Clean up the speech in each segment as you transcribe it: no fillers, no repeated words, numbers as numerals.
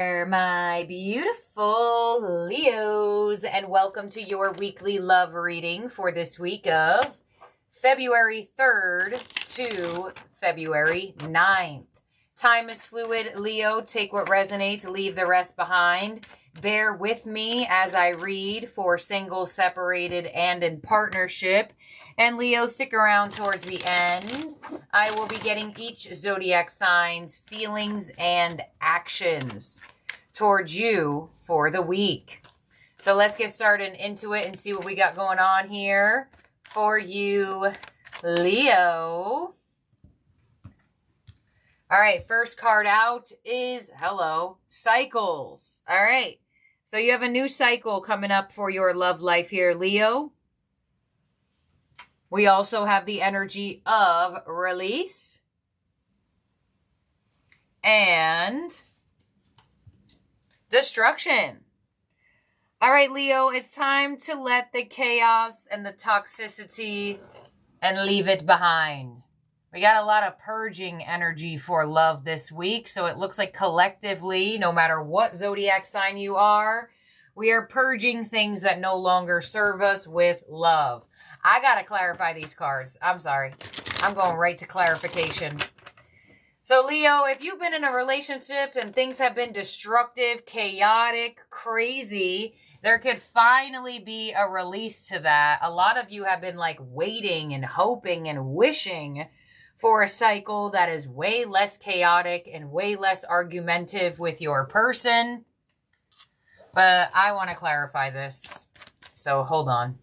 My beautiful Leos, and welcome to your weekly love reading for this week of February 3rd to February 9th. Time is fluid, Leo. Take what resonates, leave the rest behind. Bear with me as I read for single, separated, and in partnership. And Leo, stick around towards the end. I will be getting each zodiac sign's feelings and actions towards you for the week. So let's get started into it and see what we got going on here for you, Leo. All right, first card out is, cycles. All right, so you have a new cycle coming up for your love life here, Leo. We also have the energy of release and destruction. All right, Leo, it's time to let the chaos and the toxicity and leave it behind. We got a lot of purging energy for love this week, so it looks like collectively, no matter what zodiac sign you are, we are purging things that no longer serve us with love. I got to clarify these cards. I'm sorry. I'm going right to clarification. So, Leo, if you've been in a relationship and things have been destructive, chaotic, crazy, there could finally be a release to that. A lot of you have been like waiting and hoping and wishing for a cycle that is way less chaotic and way less argumentative with your person. But I want to clarify this. So, hold on.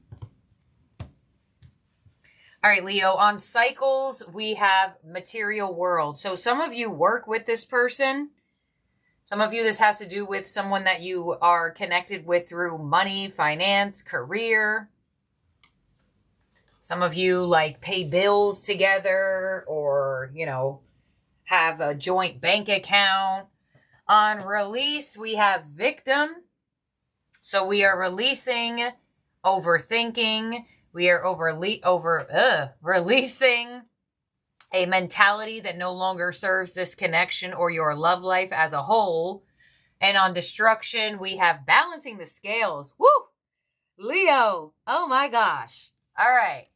All right, Leo, on cycles, we have material world. So some of you work with this person. Some of you, this has to do with someone that you are connected with through money, finance, career. Some of you like pay bills together or, have a joint bank account. On release, we have victim. So we are releasing overthinking. We are releasing a mentality that no longer serves this connection or your love life as a whole. And on destruction, we have balancing the scales. Woo! Leo, oh my gosh. All right.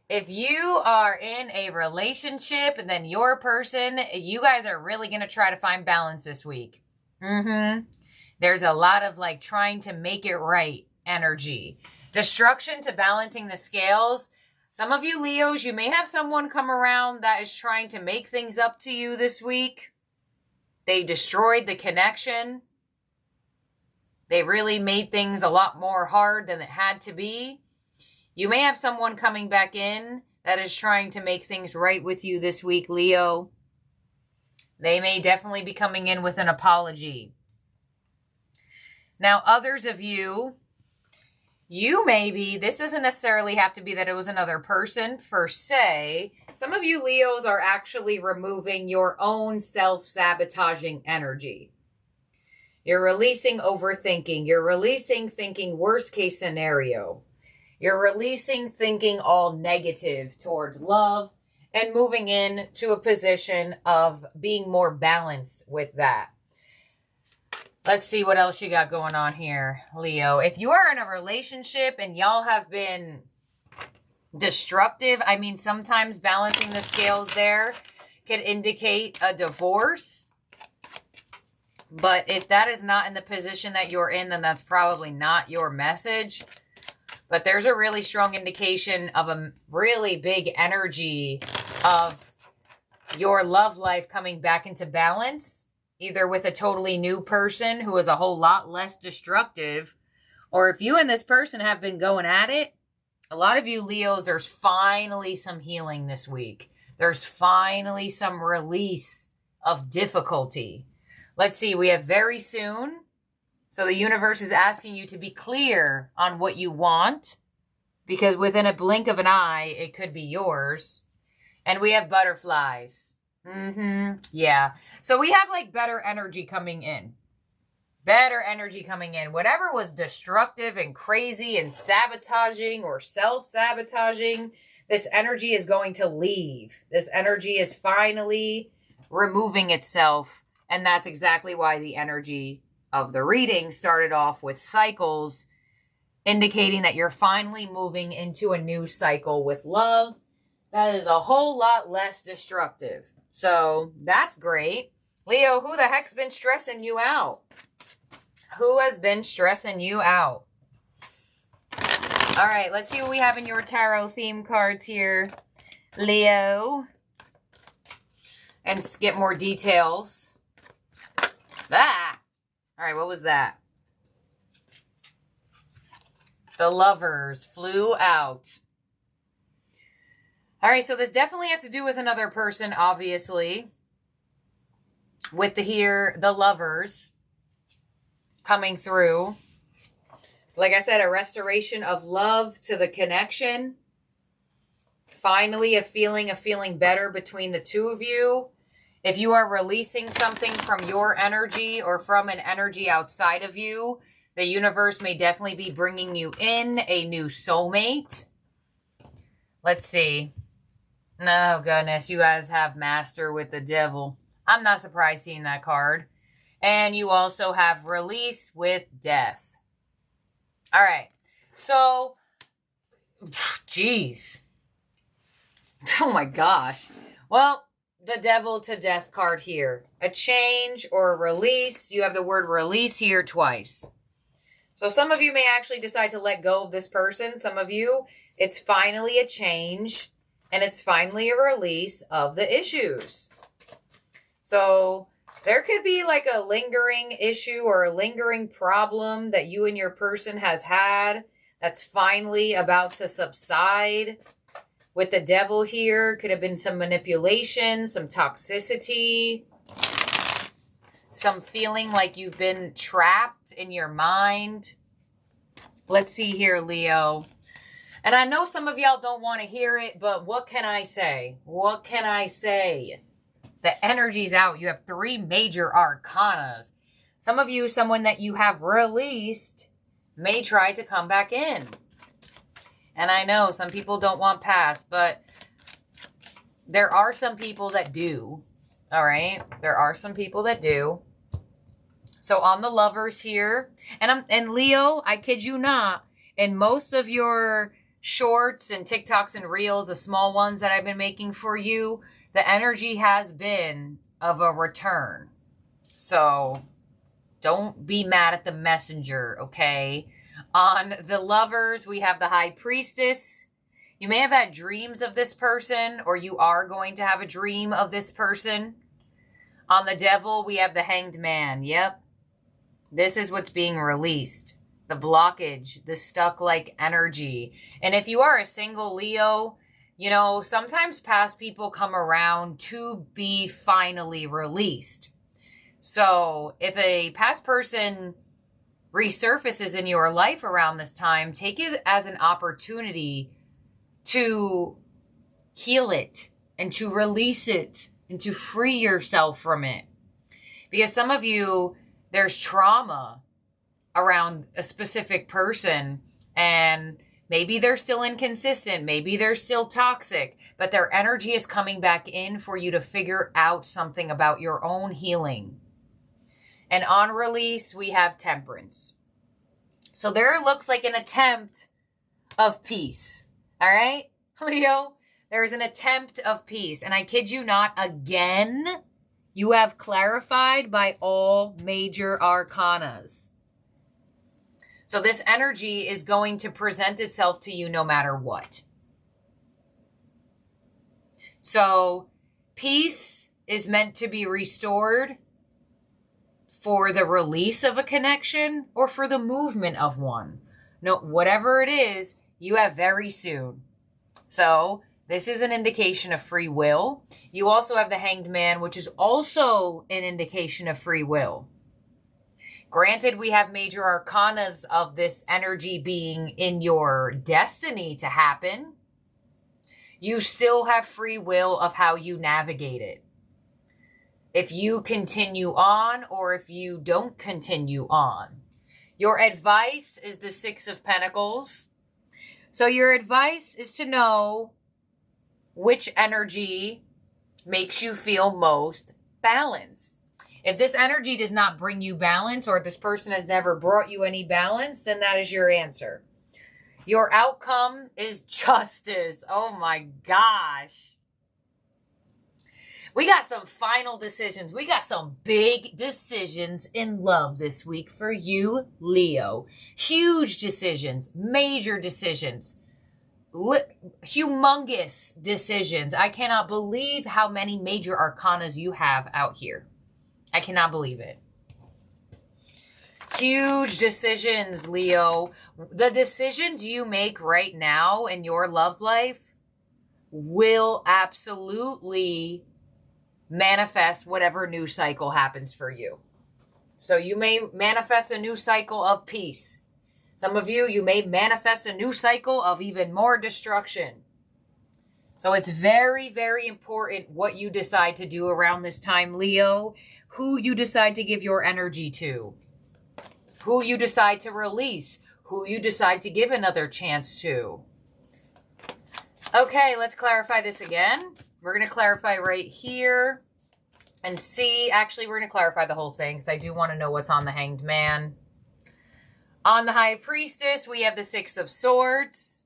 If you are in a relationship and then your person, you guys are really going to try to find balance this week. There's a lot of like trying to make it right energy. Destruction to balancing the scales. Some of you Leos, you may have someone come around that is trying to make things up to you this week. They destroyed the connection. They really made things a lot more hard than it had to be. You may have someone coming back in that is trying to make things right with you this week, Leo. They may definitely be coming in with an apology. Now, others of you, this doesn't necessarily have to be that it was another person per se. Some of you Leos are actually removing your own self-sabotaging energy. You're releasing overthinking. You're releasing thinking worst case scenario. You're releasing thinking all negative towards love and moving into a position of being more balanced with that. Let's see what else you got going on here, Leo. If you are in a relationship and y'all have been destructive, sometimes balancing the scales there could indicate a divorce. But if that is not in the position that you're in, then that's probably not your message. But there's a really strong indication of a really big energy of your love life coming back into balance. Either with a totally new person who is a whole lot less destructive, or if you and this person have been going at it, a lot of you Leos, there's finally some healing this week. There's finally some release of difficulty. Let's see, we have very soon. So the universe is asking you to be clear on what you want, because within a blink of an eye, it could be yours. And we have butterflies. Yeah. So we have like better energy coming in. Whatever was destructive and crazy and sabotaging or self-sabotaging, this energy is going to leave. This energy is finally removing itself. And that's exactly why the energy of the reading started off with cycles, indicating that you're finally moving into a new cycle with love that is a whole lot less destructive. So that's great. Leo, who the heck's been stressing you out? Who has been stressing you out? All right, let's see what we have in your tarot theme cards here, Leo. And get more details. Ah! All right, what was that? The Lovers flew out. All right, so this definitely has to do with another person, obviously. With the Lovers coming through. Like I said, a restoration of love to the connection. Finally, a feeling better between the two of you. If you are releasing something from your energy or from an energy outside of you, the universe may definitely be bringing you in a new soulmate. Let's see. Oh, goodness. You guys have Master with the Devil. I'm not surprised seeing that card. And you also have Release with Death. All right. So, geez. Oh, my gosh. Well, the Devil to Death card here. A change or a release. You have the word release here twice. So some of you may actually decide to let go of this person. Some of you, it's finally a change. And it's finally a release of the issues. So there could be like a lingering issue or a lingering problem that you and your person has had that's finally about to subside. With the Devil here, could have been some manipulation, some toxicity, some feeling like you've been trapped in your mind. Let's see here, Leo. And I know some of y'all don't want to hear it, but what can I say? What can I say? The energy's out. You have 3 major arcanas. Some of you, someone that you have released, may try to come back in. And I know some people don't want past, but there are some people that do. All right? There are some people that do. So on the Lovers here, and Leo, I kid you not, in most of your shorts and TikToks and Reels, the small ones that I've been making for you, the energy has been of a return. So don't be mad at the messenger, okay? On the Lovers, we have the High Priestess. You may have had dreams of this person, or you are going to have a dream of this person. On the Devil, we have the Hanged Man. Yep. This is what's being released. The blockage, the stuck-like energy. And if you are a single Leo, you know, sometimes past people come around to be finally released. So if a past person resurfaces in your life around this time, take it as an opportunity to heal it and to release it and to free yourself from it. Because some of you, there's trauma around a specific person, and maybe they're still inconsistent, maybe they're still toxic, but their energy is coming back in for you to figure out something about your own healing. And on release, we have Temperance. So there looks like an attempt of peace. All right, Leo? There is an attempt of peace. And I kid you not, again, you have clarified by all major arcanas. So this energy is going to present itself to you no matter what. So peace is meant to be restored for the release of a connection or for the movement of one. No, whatever it is, you have very soon. So this is an indication of free will. You also have the Hanged Man, which is also an indication of free will. Granted, we have major arcanas of this energy being in your destiny to happen. You still have free will of how you navigate it. If you continue on or if you don't continue on. Your advice is the Six of Pentacles. So your advice is to know which energy makes you feel most balanced. If this energy does not bring you balance, or this person has never brought you any balance, then that is your answer. Your outcome is justice. Oh my gosh. We got some final decisions. We got some big decisions in love this week for you, Leo. Huge decisions, major decisions, humongous decisions. I cannot believe how many major arcanas you have out here. I cannot believe it. Huge decisions, Leo. The decisions you make right now in your love life will absolutely manifest whatever new cycle happens for you. So you may manifest a new cycle of peace. Some of you may manifest a new cycle of even more destruction. So it's very, very important what you decide to do around this time, Leo. Who you decide to give your energy to. Who you decide to release. Who you decide to give another chance to. Okay, let's clarify this again. We're going to clarify right here and see. Actually, we're going to clarify the whole thing because I do want to know what's on the Hanged Man. On the High Priestess, we have the Six of Swords.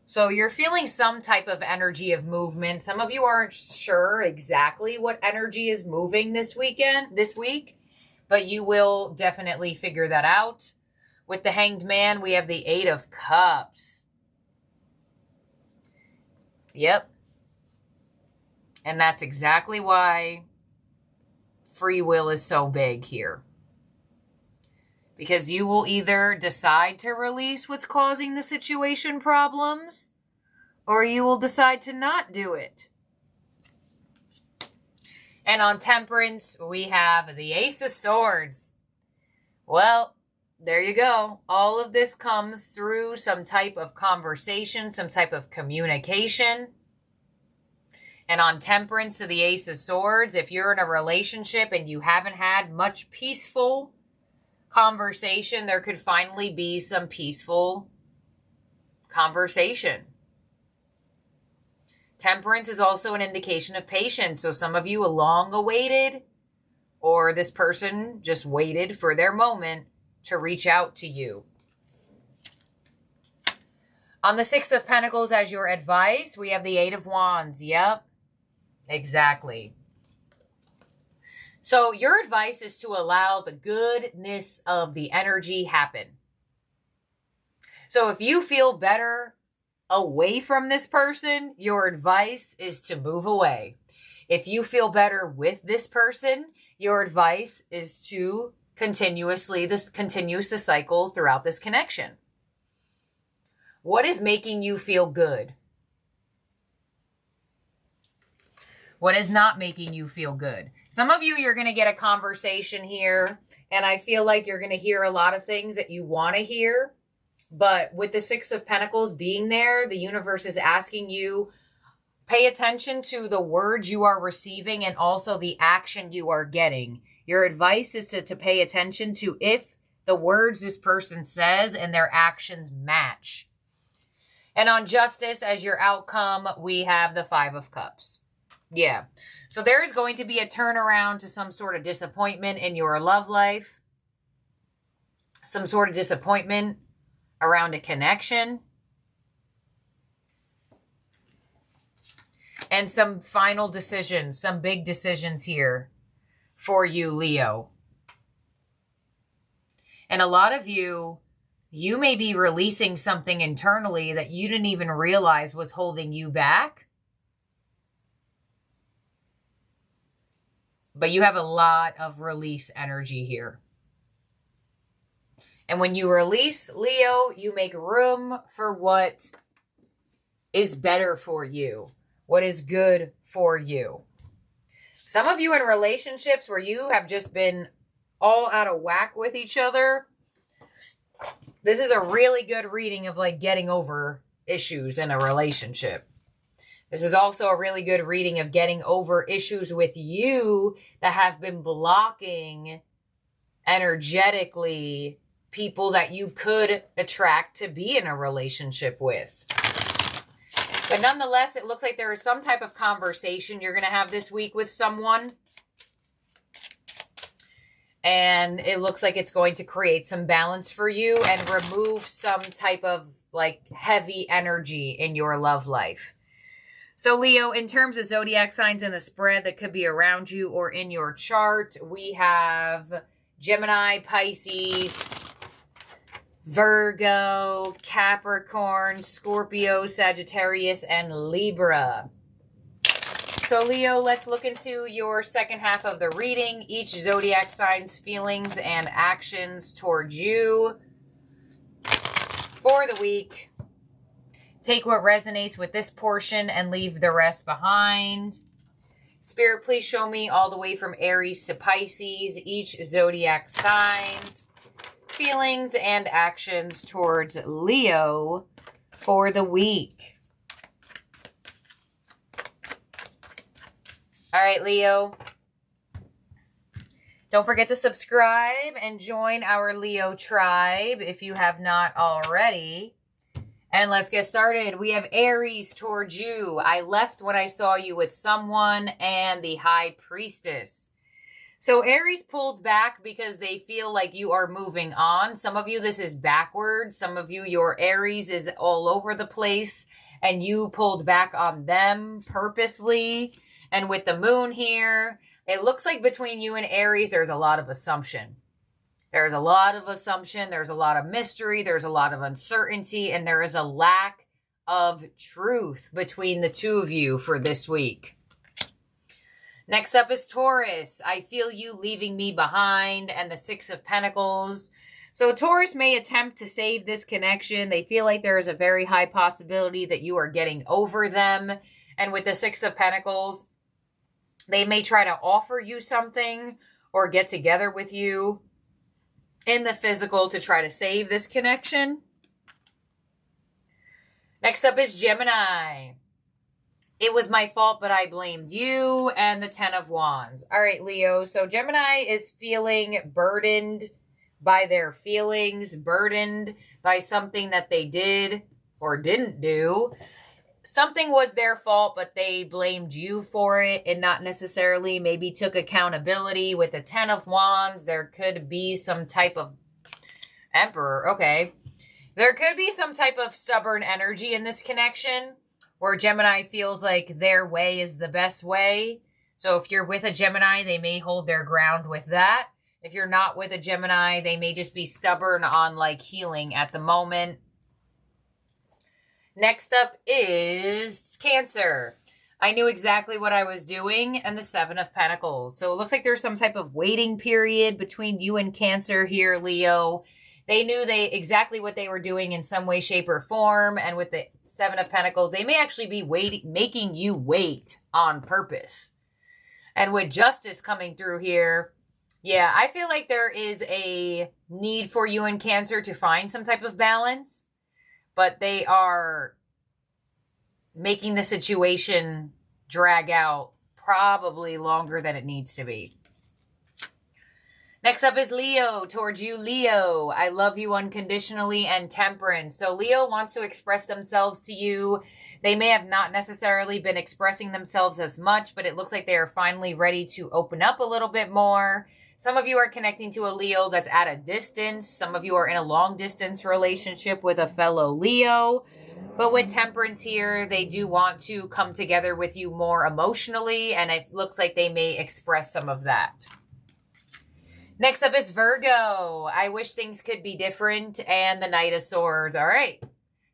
So you're feeling some type of energy of movement. Some of you aren't sure exactly what energy is moving this week, but you will definitely figure that out. With the Hanged Man, we have the Eight of Cups. Yep. And that's exactly why free will is so big here. Because you will either decide to release what's causing the situation problems, or you will decide to not do it. And on Temperance, we have the Ace of Swords. Well, there you go. All of this comes through some type of conversation, some type of communication. And on Temperance to the Ace of Swords, if you're in a relationship and you haven't had much peaceful conversation, there could finally be some peaceful conversation. Temperance is also an indication of patience. So some of you long awaited, or this person just waited for their moment to reach out to you. On the Six of Pentacles as your advice, we have the Eight of Wands. Yep, exactly. So your advice is to allow the goodness of the energy happen. So if you feel better away from this person, your advice is to move away. If you feel better with this person, your advice is to continues the cycle throughout this connection. What is making you feel good? What is not making you feel good? Some of you, you're going to get a conversation here, and I feel like you're going to hear a lot of things that you want to hear. But with the Six of Pentacles being there, the universe is asking you, pay attention to the words you are receiving and also the action you are getting. Your advice is to pay attention to if the words this person says and their actions match. And on Justice as your outcome, we have the Five of Cups. Yeah. So there is going to be a turnaround to some sort of disappointment in your love life. Some sort of disappointment around a connection. And some final decisions, some big decisions here for you, Leo. And a lot of you, you may be releasing something internally that you didn't even realize was holding you back. But you have a lot of release energy here. And when you release, Leo, you make room for what is better for you. What is good for you. Some of you in relationships where you have just been all out of whack with each other, this is a really good reading of like getting over issues in a relationship. This is also a really good reading of getting over issues with you that have been blocking energetically people that you could attract to be in a relationship with. But nonetheless, it looks like there is some type of conversation you're going to have this week with someone. And it looks like it's going to create some balance for you and remove some type of like heavy energy in your love life. So Leo, in terms of zodiac signs in the spread that could be around you or in your chart, we have Gemini, Pisces, Virgo, Capricorn, Scorpio, Sagittarius, and Libra. So Leo, let's look into your second half of the reading. Each zodiac sign's feelings and actions towards you for the week. Take what resonates with this portion and leave the rest behind. Spirit, please show me all the way from Aries to Pisces, each zodiac signs, feelings and actions towards Leo for the week. All right, Leo. Don't forget to subscribe and join our Leo tribe if you have not already. And let's get started. We have Aries towards you. I left when I saw you with someone, and the High Priestess. So Aries pulled back because they feel like you are moving on. Some of you, this is backwards. Some of you, your Aries is all over the place, and you pulled back on them purposely. And with the moon here, it looks like between you and Aries, there's a lot of assumption. There's a lot of assumption. There's a lot of mystery. There's a lot of uncertainty. And there is a lack of truth between the two of you for this week. Next up is Taurus. I feel you leaving me behind. And the Six of Pentacles. So Taurus may attempt to save this connection. They feel like there is a very high possibility that you are getting over them. And with the Six of Pentacles, they may try to offer you something or get together with you in the physical to try to save this connection. Next up is Gemini. It was my fault, but I blamed you. And the Ten of Wands. All right, Leo. So Gemini is feeling burdened by their feelings, burdened by something that they did or didn't do. Something was their fault, but they blamed you for it and not necessarily maybe took accountability. With the Ten of Wands, there could be some type of Emperor. Okay. There could be some type of stubborn energy in this connection where Gemini feels like their way is the best way. So if you're with a Gemini, they may hold their ground with that. If you're not with a Gemini, they may just be stubborn on like healing at the moment. Next up is Cancer. I knew exactly what I was doing, and the Seven of Pentacles. So it looks like there's some type of waiting period between you and Cancer here, Leo. They knew exactly what they were doing in some way, shape, or form. And with the Seven of Pentacles, they may actually be making you wait on purpose. And with Justice coming through here, yeah, I feel like there is a need for you and Cancer to find some type of balance. But they are making the situation drag out probably longer than it needs to be. Next up is Leo. Towards you, Leo. I love you unconditionally, and Temperance. So Leo wants to express themselves to you. They may have not necessarily been expressing themselves as much, but it looks like they are finally ready to open up a little bit more. Some of you are connecting to a Leo that's at a distance. Some of you are in a long distance relationship with a fellow Leo. But with Temperance here, they do want to come together with you more emotionally. And it looks like they may express some of that. Next up is Virgo. I wish things could be different. And the Knight of Swords. All right.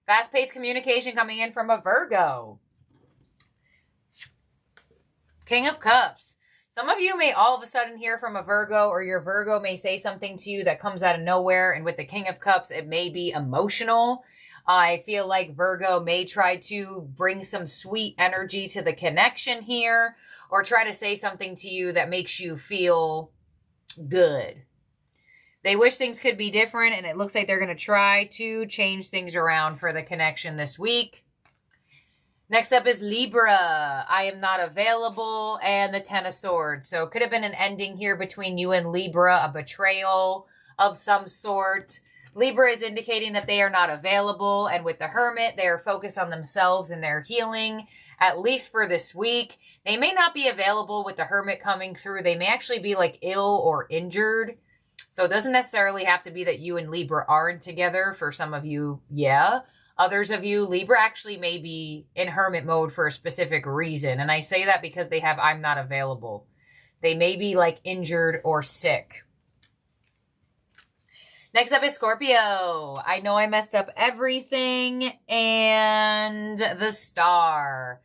Fast-paced communication coming in from a Virgo. King of Cups. Some of you may all of a sudden hear from a Virgo, or your Virgo may say something to you that comes out of nowhere. And with the King of Cups, it may be emotional. I feel like Virgo may try to bring some sweet energy to the connection here, or try to say something to you that makes you feel good. They wish things could be different, and it looks like they're going to try to change things around for the connection this week. Next up is Libra. I am not available, and the Ten of Swords. So it could have been an ending here between you and Libra, a betrayal of some sort. Libra is indicating that they are not available, and with the Hermit, they are focused on themselves and their healing, at least for this week. They may not be available with the Hermit coming through. They may actually be like ill or injured. So it doesn't necessarily have to be that you and Libra aren't together. For some of you, yeah. Others of you, Libra actually may be in hermit mode for a specific reason. And I say that because they have I'm not available. They may be like injured or sick. Next up is Scorpio. I know I messed up everything. And the Star.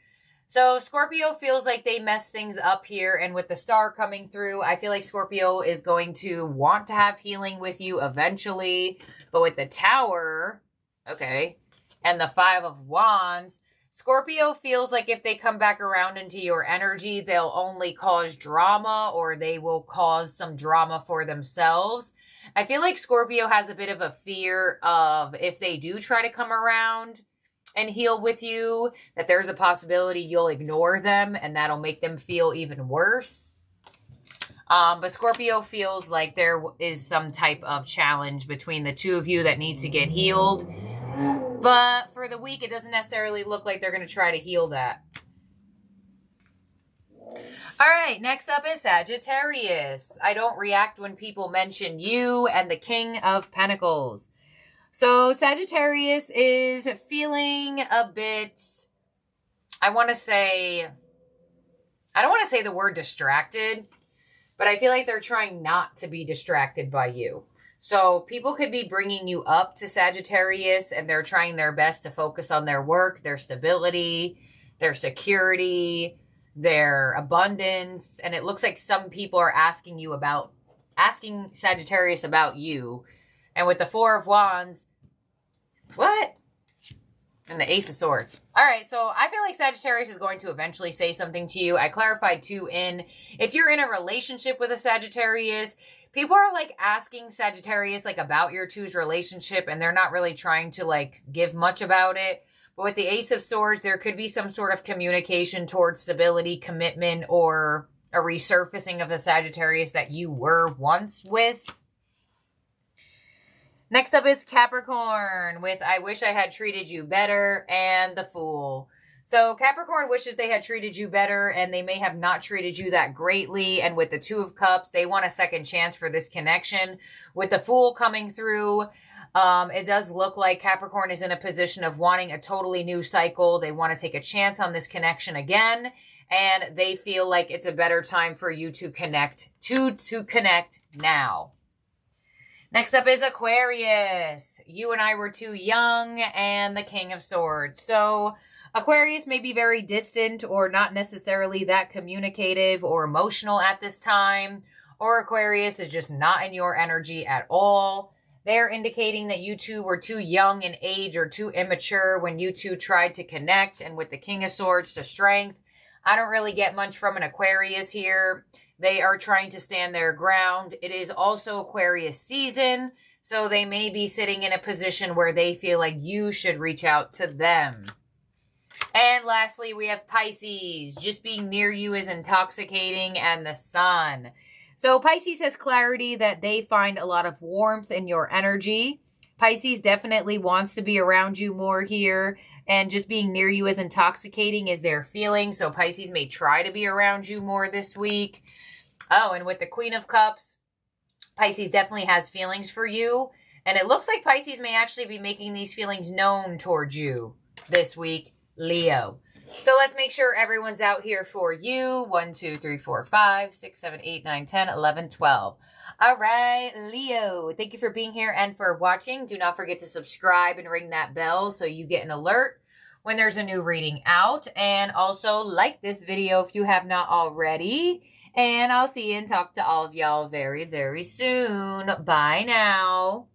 So Scorpio feels like they messed things up here. And with the Star coming through, I feel like Scorpio is going to want to have healing with you eventually. But with the Tower, okay, and the Five of Wands, Scorpio feels like if they come back around into your energy, they'll only cause drama, or they will cause some drama for themselves. I feel like Scorpio has a bit of a fear of if they do try to come around and heal with you, that there's a possibility you'll ignore them and that'll make them feel even worse. But Scorpio feels like there is some type of challenge between the two of you that needs to get healed. But for the week, it doesn't necessarily look like they're going to try to heal that. All right, next up is Sagittarius. I don't react when people mention you and the King of Pentacles. So Sagittarius is feeling a bit, I don't want to say the word distracted, but I feel like they're trying not to be distracted by you. So people could be bringing you up to Sagittarius, and they're trying their best to focus on their work, their stability, their security, their abundance. And it looks like some people are asking Sagittarius about you. And with the Four of Wands, what? And the Ace of Swords. All right, so I feel like Sagittarius is going to eventually say something to you. I clarified too if you're in a relationship with a Sagittarius, people are like asking Sagittarius like about your two's relationship, and they're not really trying to like give much about it. But with the Ace of Swords, there could be some sort of communication towards stability, commitment, or a resurfacing of the Sagittarius that you were once with. Next up is Capricorn with I wish I had treated you better and the Fool. So Capricorn wishes they had treated you better, and they may have not treated you that greatly. And with the Two of Cups, they want a second chance for this connection. With the Fool coming through, it does look like Capricorn is in a position of wanting a totally new cycle. They want to take a chance on this connection again, and they feel like it's a better time for you to connect now. Next up is Aquarius. You and I were too young, and the King of Swords. So Aquarius may be very distant or not necessarily that communicative or emotional at this time, or Aquarius is just not in your energy at all. They're indicating that you two were too young in age or too immature when you two tried to connect. And with the King of Swords to Strength, I don't really get much from an Aquarius here. They are trying to stand their ground. It is also Aquarius season, so they may be sitting in a position where they feel like you should reach out to them. And lastly, we have Pisces. Just being near you is intoxicating, and the Sun. So Pisces has clarity that they find a lot of warmth in your energy. Pisces definitely wants to be around you more here, and just being near you is intoxicating is their feeling. So Pisces may try to be around you more this week. Oh, and with the Queen of Cups, Pisces definitely has feelings for you. And it looks like Pisces may actually be making these feelings known towards you this week, Leo. So let's make sure everyone's out here for you. 1, 2, 3, 4, 5, 6, 7, 8, 9, 10, 11, 12. All right, Leo, thank you for being here and for watching. Do not forget to subscribe and ring that bell so you get an alert when there's a new reading out. And also like this video if you have not already. And I'll see you and talk to all of y'all very, very soon. Bye now.